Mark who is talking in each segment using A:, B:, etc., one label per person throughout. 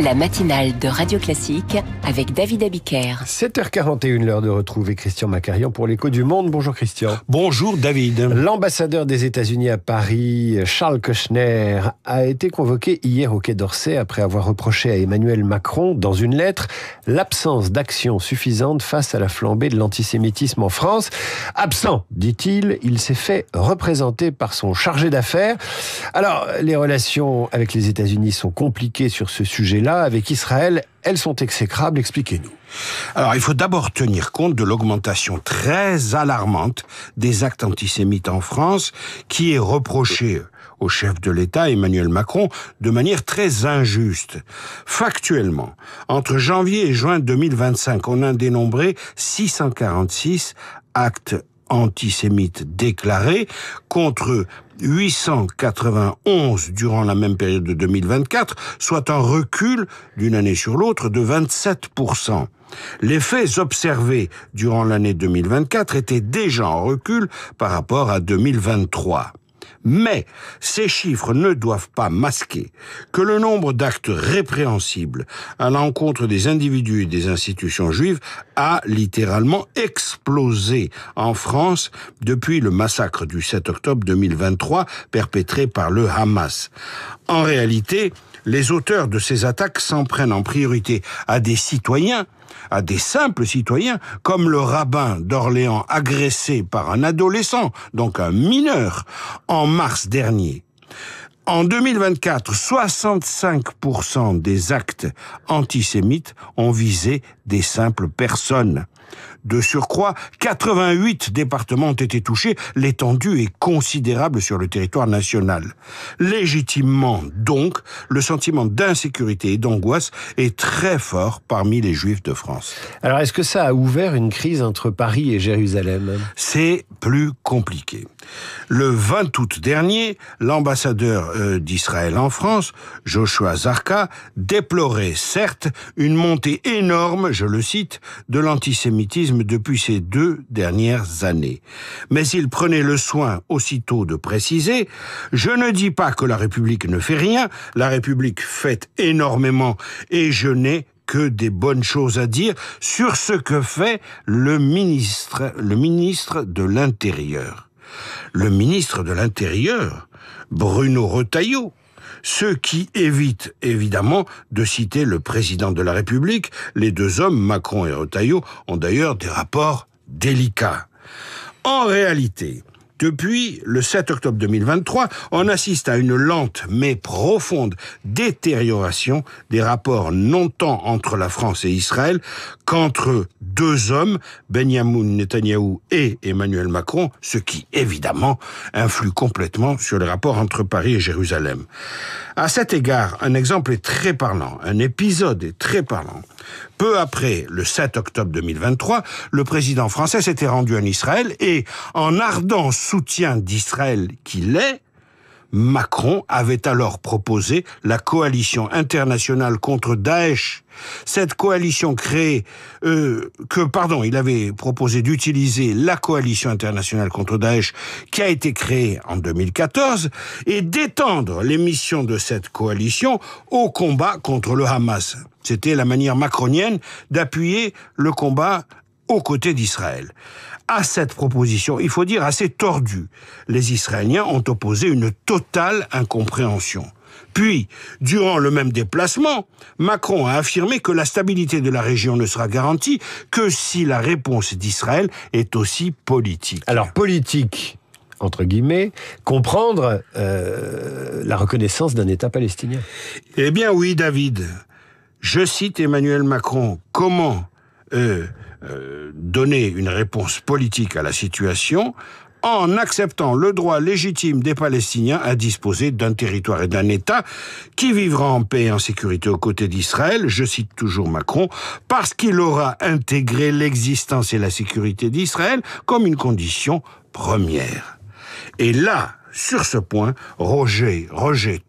A: La matinale de Radio Classique avec David Abiker.
B: 7h41, l'heure de retrouver Christian Macarian pour l'Écho du Monde. Bonjour Christian.
C: Bonjour David.
B: L'ambassadeur des États-Unis à Paris, Charles Kushner, a été convoqué hier au Quai d'Orsay après avoir reproché à Emmanuel Macron, dans une lettre, l'absence d'action suffisante face à la flambée de l'antisémitisme en France. Absent, dit-il, il s'est fait représenter par son chargé d'affaires. Alors, les relations avec les États-Unis sont compliquées sur ce sujet-là. Avec Israël, elles sont exécrables. Expliquez-nous.
C: Alors, il faut d'abord tenir compte de l'augmentation très alarmante des actes antisémites en France, qui est reprochée au chef de l'État, Emmanuel Macron, de manière très injuste. Factuellement, entre janvier et juin 2025, on a dénombré 646 actes antisémites déclarés contre 891 durant la même période de 2024, soit un recul d'une année sur l'autre de 27%. Les faits observés durant l'année 2024 étaient déjà en recul par rapport à 2023. Mais ces chiffres ne doivent pas masquer que le nombre d'actes répréhensibles à l'encontre des individus et des institutions juives a littéralement explosé en France depuis le massacre du 7 octobre 2023 perpétré par le Hamas. En réalité, les auteurs de ces attaques s'en prennent en priorité à des citoyens, à des simples citoyens, comme le rabbin d'Orléans agressé par un adolescent, donc un mineur, en mars dernier. En 2024, 65% des actes antisémites ont visé des simples personnes. De surcroît, 88 départements ont été touchés, l'étendue est considérable sur le territoire national. Légitimement, donc, le sentiment d'insécurité et d'angoisse est très fort parmi les Juifs de France.
B: Alors, est-ce que ça a ouvert une crise entre Paris et Jérusalem ?
C: C'est plus compliqué. Le 20 août dernier, l'ambassadeur d'Israël en France, Joshua Zarka, déplorait certes une montée énorme, je le cite, de l'antisémitisme depuis ces 2 dernières années. Mais il prenait le soin aussitôt de préciser « Je ne dis pas que la République ne fait rien, la République fait énormément et je n'ai que des bonnes choses à dire sur ce que fait le ministre de l'Intérieur. » Le ministre de l'Intérieur, Bruno Retailleau, ce qui évite évidemment de citer le président de la République. Les deux hommes, Macron et Retailleau, ont d'ailleurs des rapports délicats. En réalité, depuis le 7 octobre 2023, on assiste à une lente mais profonde détérioration des rapports non tant entre la France et Israël qu'entre deux hommes, Benyamin Netanyahou et Emmanuel Macron, ce qui évidemment influe complètement sur les rapports entre Paris et Jérusalem. À cet égard, un exemple est très parlant, un épisode est très parlant. Peu après le 7 octobre 2023, le président français s'était rendu en Israël et, en ardent soutien d'Israël qu'il est, Macron avait alors proposé la coalition internationale contre Daesh. Cette coalition il avait proposé d'utiliser la coalition internationale contre Daesh qui a été créée en 2014 et d'étendre les missions de cette coalition au combat contre le Hamas. C'était la manière macronienne d'appuyer le combat aux côtés d'Israël. À cette proposition, il faut dire assez tordue, les Israéliens ont opposé une totale incompréhension. Puis, durant le même déplacement, Macron a affirmé que la stabilité de la région ne sera garantie que si la réponse d'Israël est aussi politique.
B: Alors, politique, entre guillemets, comprendre la reconnaissance d'un État palestinien.
C: Eh bien oui, David. Je cite Emmanuel Macron. Comment donner une réponse politique à la situation en acceptant le droit légitime des Palestiniens à disposer d'un territoire et d'un État qui vivra en paix et en sécurité aux côtés d'Israël, je cite toujours Macron, parce qu'il aura intégré l'existence et la sécurité d'Israël comme une condition première. Et là, sur ce point, rejet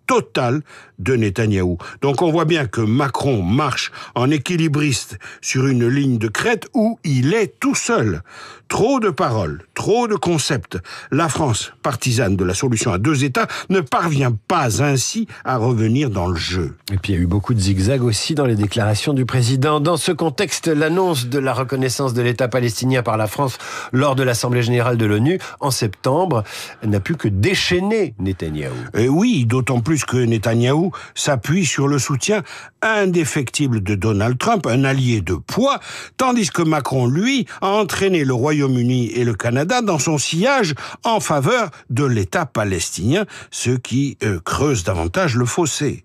C: total de Netanyahou. Donc on voit bien que Macron marche en équilibriste sur une ligne de crête où il est tout seul. Trop de paroles, trop de concepts. La France, partisane de la solution à 2 États, ne parvient pas ainsi à revenir dans le jeu.
B: Et puis il y a eu beaucoup de zigzags aussi dans les déclarations du président. Dans ce contexte, l'annonce de la reconnaissance de l'État palestinien par la France lors de l'Assemblée générale de l'ONU en septembre n'a pu que déchaîner Netanyahou.
C: Et oui, d'autant plus que Netanyahou s'appuie sur le soutien indéfectible de Donald Trump, un allié de poids, tandis que Macron, lui, a entraîné le Royaume-Uni et le Canada dans son sillage en faveur de l'État palestinien, ce qui creuse davantage le fossé.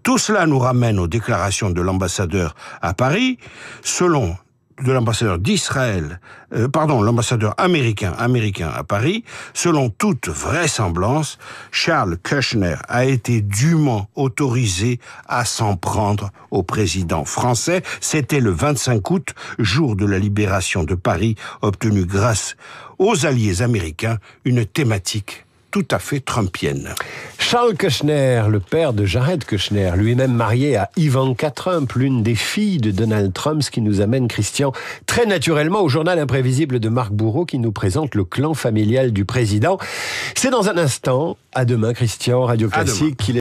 C: Tout cela nous ramène aux déclarations de l'ambassadeur à Paris, l'ambassadeur américain à Paris. Selon toute vraisemblance, Charles Kushner a été dûment autorisé à s'en prendre au président français. C'était le 25 août, jour de la libération de Paris, obtenue grâce aux alliés américains, une thématique tout à fait trumpienne.
B: Charles Kushner, le père de Jared Kushner, lui-même marié à Ivanka Trump, l'une des filles de Donald Trump, ce qui nous amène, Christian, très naturellement au journal imprévisible de Marc Bourreau qui nous présente le clan familial du président. C'est dans un instant. À demain, Christian, Radio Classique.